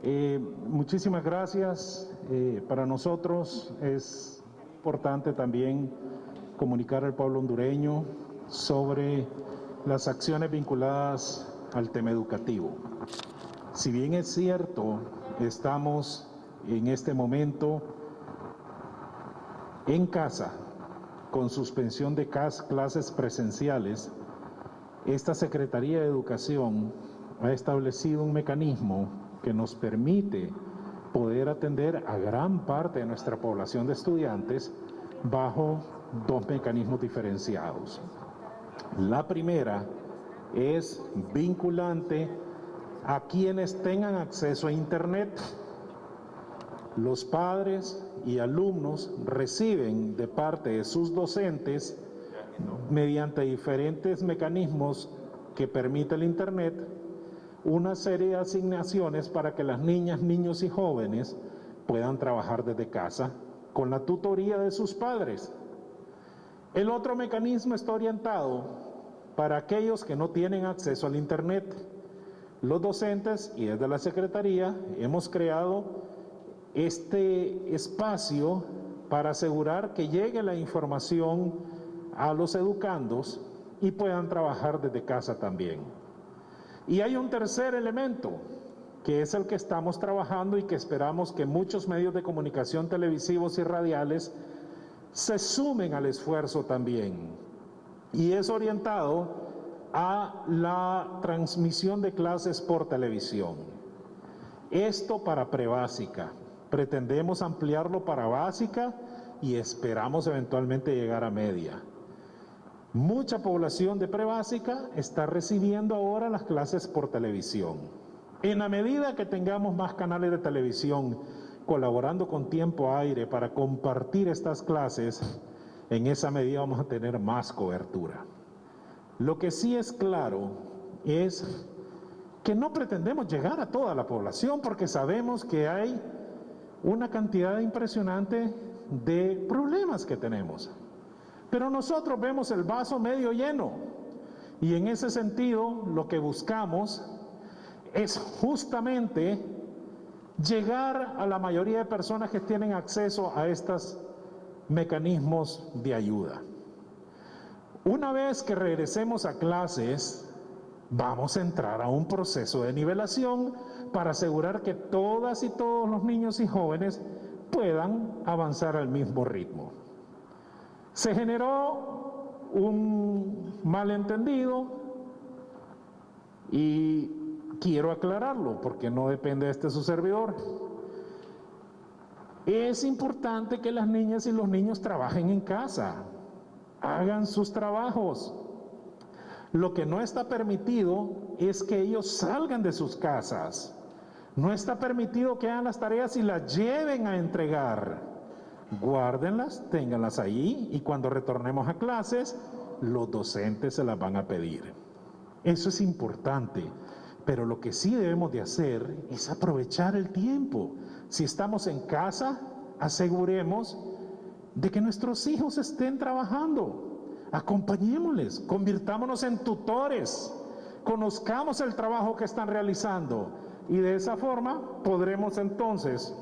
Muchísimas gracias. Para nosotros es importante también comunicar al pueblo hondureño sobre las acciones vinculadas al tema educativo. Si bien es cierto, estamos en este momento en casa con suspensión de clases presenciales, esta Secretaría de Educación ha establecido un mecanismo que nos permite poder atender a gran parte de nuestra población de estudiantes bajo dos mecanismos diferenciados. La primera es vinculante a quienes tengan acceso a Internet. Los padres y alumnos reciben de parte de sus docentes, mediante diferentes mecanismos que permite el Internet, una serie de asignaciones para que las niñas, niños y jóvenes puedan trabajar desde casa con la tutoría de sus padres. El otro mecanismo está orientado para aquellos que no tienen acceso al Internet. Los docentes y desde la Secretaría hemos creado este espacio para asegurar que llegue la información a los educandos y puedan trabajar desde casa también. Y hay un tercer elemento, que es el que estamos trabajando y que esperamos que muchos medios de comunicación televisivos y radiales se sumen al esfuerzo también. Y es orientado a la transmisión de clases por televisión. Esto para prebásica. Pretendemos ampliarlo para básica y esperamos eventualmente llegar a media. Mucha población de prebásica está recibiendo ahora las clases por televisión. En la medida que tengamos más canales de televisión colaborando con Tiempo Aire para compartir estas clases, en esa medida vamos a tener más cobertura. Lo que sí es claro es que no pretendemos llegar a toda la población porque sabemos que hay una cantidad impresionante de problemas que tenemos. Pero nosotros vemos el vaso medio lleno y en ese sentido lo que buscamos es justamente llegar a la mayoría de personas que tienen acceso a estos mecanismos de ayuda. Una vez que regresemos a clases, vamos a entrar a un proceso de nivelación para asegurar que todas y todos los niños y jóvenes puedan avanzar al mismo ritmo. Se generó un malentendido y quiero aclararlo porque no depende de su servidor. Es importante que las niñas y los niños trabajen en casa, hagan sus trabajos. Lo que no está permitido es que ellos salgan de sus casas. No está permitido que hagan las tareas y las lleven a entregar. Guárdenlas, ténganlas ahí y cuando retornemos a clases, los docentes se las van a pedir. Eso es importante, pero lo que sí debemos de hacer es aprovechar el tiempo. Si estamos en casa, aseguremos de que nuestros hijos estén trabajando. Acompañémosles, convirtámonos en tutores, conozcamos el trabajo que están realizando y de esa forma podremos entonces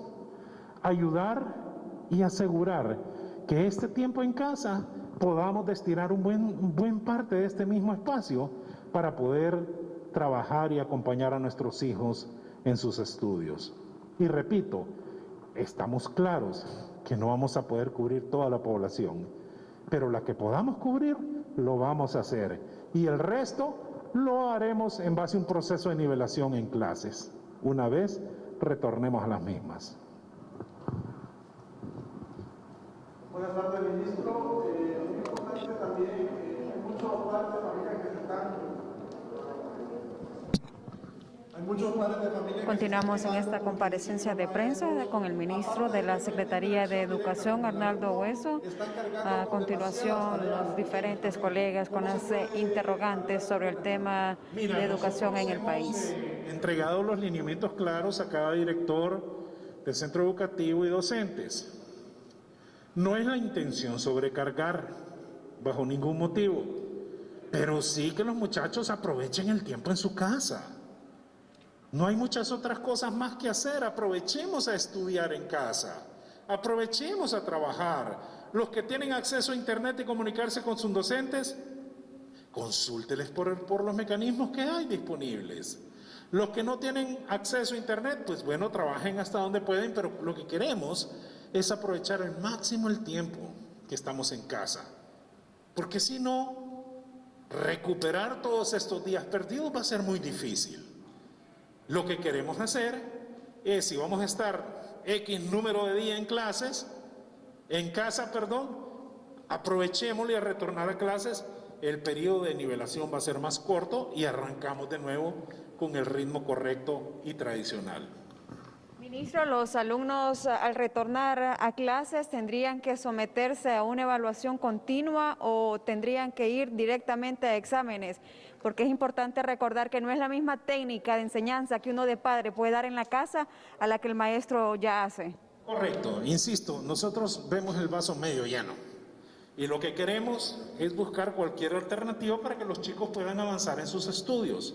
ayudar y asegurar que este tiempo en casa podamos destinar un buen parte de este mismo espacio para poder trabajar y acompañar a nuestros hijos en sus estudios. Y repito, estamos claros que no vamos a poder cubrir toda la población, pero la que podamos cubrir lo vamos a hacer y el resto lo haremos en base a un proceso de nivelación en clases, una vez retornemos a las mismas. Buenas tardes, ministro. Muy importante también, hay muchos padres de familia que se están... Continuamos en esta comparecencia de prensa con el ministro de la Secretaría de Educación, Arnaldo Hueso. A continuación, los diferentes colegas con las interrogantes sobre el tema de educación en el país. Entregado los lineamientos claros a cada director del centro educativo y docentes. No es la intención sobrecargar bajo ningún motivo, pero sí que los muchachos aprovechen el tiempo en su casa. No hay muchas otras cosas más que hacer. Aprovechemos a estudiar en casa, aprovechemos a trabajar. Los que tienen acceso a internet y comunicarse con sus docentes, consúlteles por los mecanismos que hay disponibles. Los que no tienen acceso a internet, pues bueno, trabajen hasta donde pueden, pero lo que queremos es aprovechar al máximo el tiempo que estamos en casa. Porque si no, recuperar todos estos días perdidos va a ser muy difícil. Lo que queremos hacer es, si vamos a estar X número de días en casa, aprovechémosle a retornar a clases. El periodo de nivelación va a ser más corto y arrancamos de nuevo con el ritmo correcto y tradicional. Ministro, los alumnos al retornar a clases tendrían que someterse a una evaluación continua o tendrían que ir directamente a exámenes, porque es importante recordar que no es la misma técnica de enseñanza que uno de padre puede dar en la casa a la que el maestro ya hace. Correcto, insisto, nosotros vemos el vaso medio lleno y lo que queremos es buscar cualquier alternativa para que los chicos puedan avanzar en sus estudios.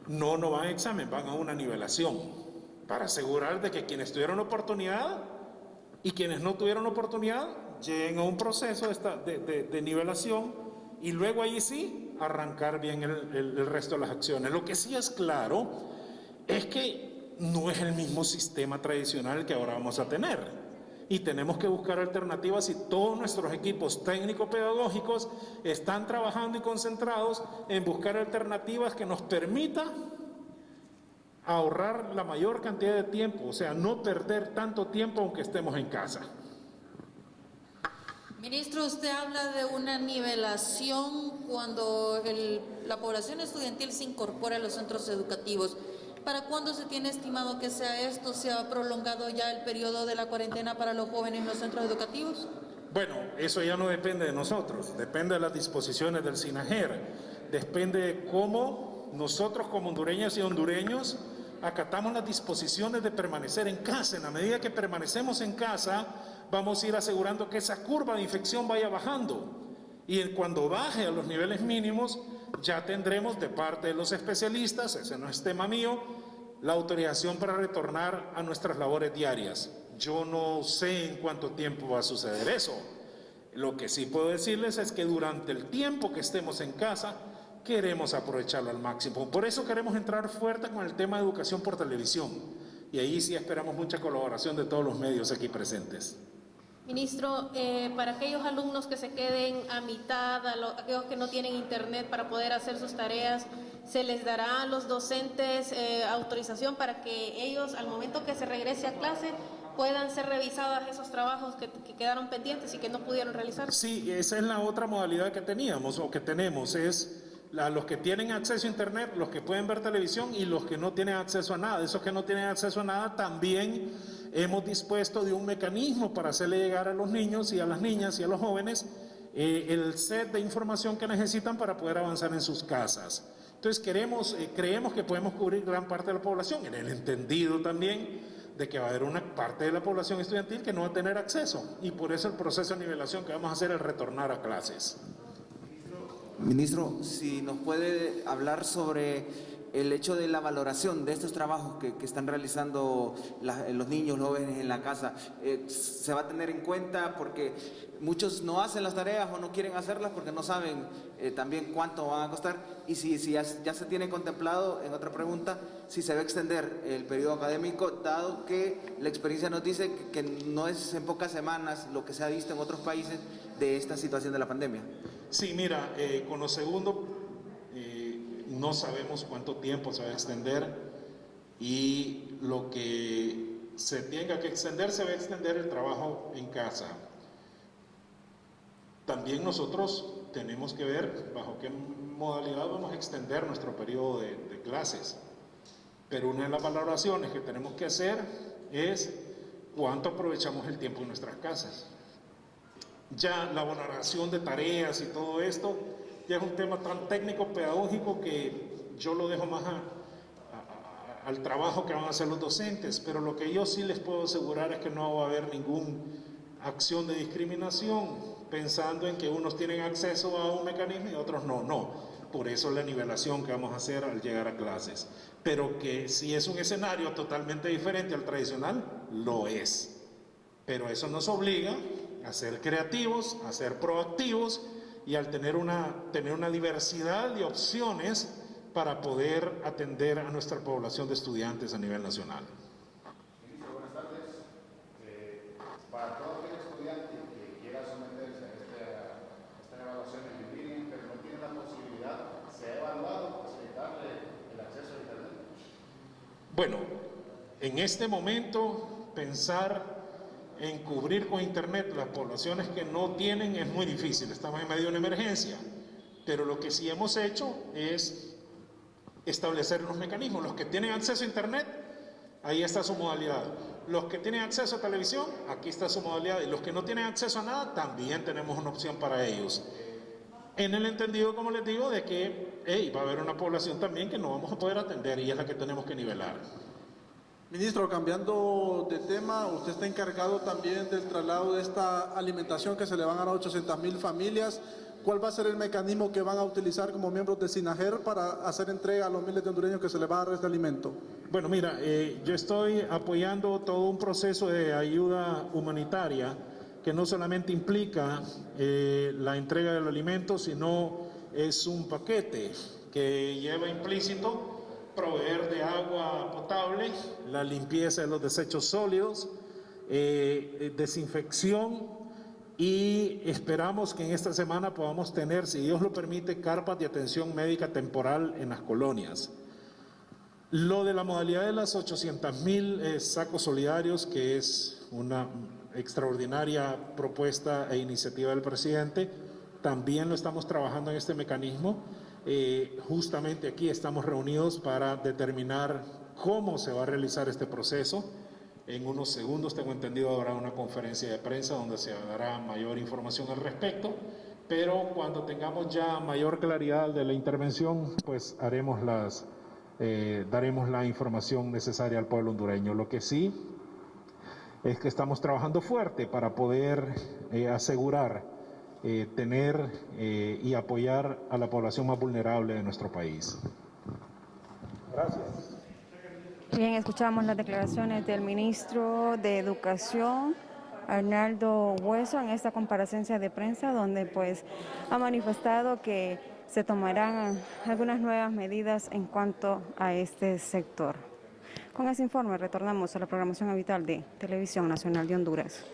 No van a examen, van a una nivelación, para asegurar de que quienes tuvieron oportunidad y quienes no tuvieron oportunidad lleguen a un proceso de nivelación y luego ahí sí arrancar bien el resto de las acciones. Lo que sí es claro es que no es el mismo sistema tradicional que ahora vamos a tener y tenemos que buscar alternativas y todos nuestros equipos técnico-pedagógicos están trabajando y concentrados en buscar alternativas que nos permitan ahorrar la mayor cantidad de tiempo, o sea, no perder tanto tiempo aunque estemos en casa. Ministro, usted habla de una nivelación cuando la población estudiantil se incorpora a los centros educativos. ¿Para cuándo se tiene estimado que sea esto? ¿Se ha prolongado ya el periodo de la cuarentena para los jóvenes en los centros educativos? Bueno, eso ya no depende de nosotros, depende de las disposiciones del SINAJER, depende de cómo nosotros como hondureñas y hondureños acatamos las disposiciones de permanecer en casa. En la medida que permanecemos en casa, vamos a ir asegurando que esa curva de infección vaya bajando. Y cuando baje a los niveles mínimos, ya tendremos de parte de los especialistas, ese no es tema mío, la autorización para retornar a nuestras labores diarias. Yo no sé en cuánto tiempo va a suceder eso. Lo que sí puedo decirles es que durante el tiempo que estemos en casa, queremos aprovecharlo al máximo. Por eso queremos entrar fuerte con el tema de educación por televisión. Y ahí sí esperamos mucha colaboración de todos los medios aquí presentes. Ministro, para aquellos alumnos que se queden a mitad, aquellos que no tienen internet para poder hacer sus tareas, ¿se les dará a los docentes autorización para que ellos, al momento que se regrese a clase, puedan ser revisados esos trabajos que quedaron pendientes y que no pudieron realizar? Sí, esa es la otra modalidad que teníamos o que tenemos, es los que tienen acceso a internet, los que pueden ver televisión y los que no tienen acceso a nada. Esos que no tienen acceso a nada también hemos dispuesto de un mecanismo para hacerle llegar a los niños y a las niñas y a los jóvenes el set de información que necesitan para poder avanzar en sus casas. Entonces creemos que podemos cubrir gran parte de la población, en el entendido también de que va a haber una parte de la población estudiantil que no va a tener acceso y por eso el proceso de nivelación que vamos a hacer es retornar a clases. Ministro, si nos puede hablar sobre el hecho de la valoración de estos trabajos que están realizando los niños, los jóvenes en la casa, ¿se va a tener en cuenta? Porque muchos no hacen las tareas o no quieren hacerlas porque no saben también cuánto van a costar. Y si ya se tiene contemplado, en otra pregunta, si se va a extender el periodo académico, dado que la experiencia nos dice que no es en pocas semanas lo que se ha visto en otros países de esta situación de la pandemia. Sí, mira, con lo segundo, no sabemos cuánto tiempo se va a extender y lo que se tenga que extender, se va a extender el trabajo en casa. También nosotros tenemos que ver bajo qué modalidad vamos a extender nuestro periodo de clases. Pero una de las valoraciones que tenemos que hacer es cuánto aprovechamos el tiempo en nuestras casas. Ya la valoración de tareas y todo esto ya es un tema tan técnico pedagógico que yo lo dejo más al trabajo que van a hacer los docentes, pero lo que yo sí les puedo asegurar es que no va a haber ninguna acción de discriminación pensando en que unos tienen acceso a un mecanismo y otros no. por eso la nivelación que vamos a hacer al llegar a clases. Pero que si es un escenario totalmente diferente al tradicional, lo es. Pero eso nos obliga a ser creativos, a ser proactivos y al tener una diversidad de opciones para poder atender a nuestra población de estudiantes a nivel nacional. Ministro, buenas tardes. Para todo aquel estudiante que quiera someterse a estas evaluaciones en línea, pero no tiene la posibilidad, ¿se ha evaluado facilitarle el acceso a Internet? Bueno, en este momento pensar en cubrir con Internet las poblaciones que no tienen es muy difícil, estamos en medio de una emergencia, pero lo que sí hemos hecho es establecer unos mecanismos. Los que tienen acceso a Internet, ahí está su modalidad. Los que tienen acceso a televisión, aquí está su modalidad. Y los que no tienen acceso a nada, también tenemos una opción para ellos. En el entendido, como les digo, de que va a haber una población también que no vamos a poder atender y es la que tenemos que nivelar. Ministro, cambiando de tema, usted está encargado también del traslado de esta alimentación que se le van a dar a 800,000 familias. ¿Cuál va a ser el mecanismo que van a utilizar como miembros de SINAJER para hacer entrega a los miles de hondureños que se les va a dar este alimento? Bueno, mira, yo estoy apoyando todo un proceso de ayuda humanitaria que no solamente implica la entrega del alimento, sino es un paquete que lleva implícito proveer de agua potable, la limpieza de los desechos sólidos, desinfección, y esperamos que en esta semana podamos tener, si Dios lo permite, carpas de atención médica temporal en las colonias. Lo de la modalidad de las 800,000 sacos solidarios, que es una extraordinaria propuesta e iniciativa del presidente, también lo estamos trabajando en este mecanismo. Justamente aquí estamos reunidos para determinar cómo se va a realizar este proceso. En unos segundos, tengo entendido, habrá una conferencia de prensa donde se dará mayor información al respecto, pero cuando tengamos ya mayor claridad de la intervención, pues daremos la información necesaria al pueblo hondureño. Lo que sí es que estamos trabajando fuerte para poder asegurar tener y apoyar a la población más vulnerable de nuestro país. Gracias. Bien, escuchamos las declaraciones del ministro de Educación, Arnaldo Hueso, en esta comparecencia de prensa, donde pues ha manifestado que se tomarán algunas nuevas medidas en cuanto a este sector. Con ese informe retornamos a la programación habitual de Televisión Nacional de Honduras.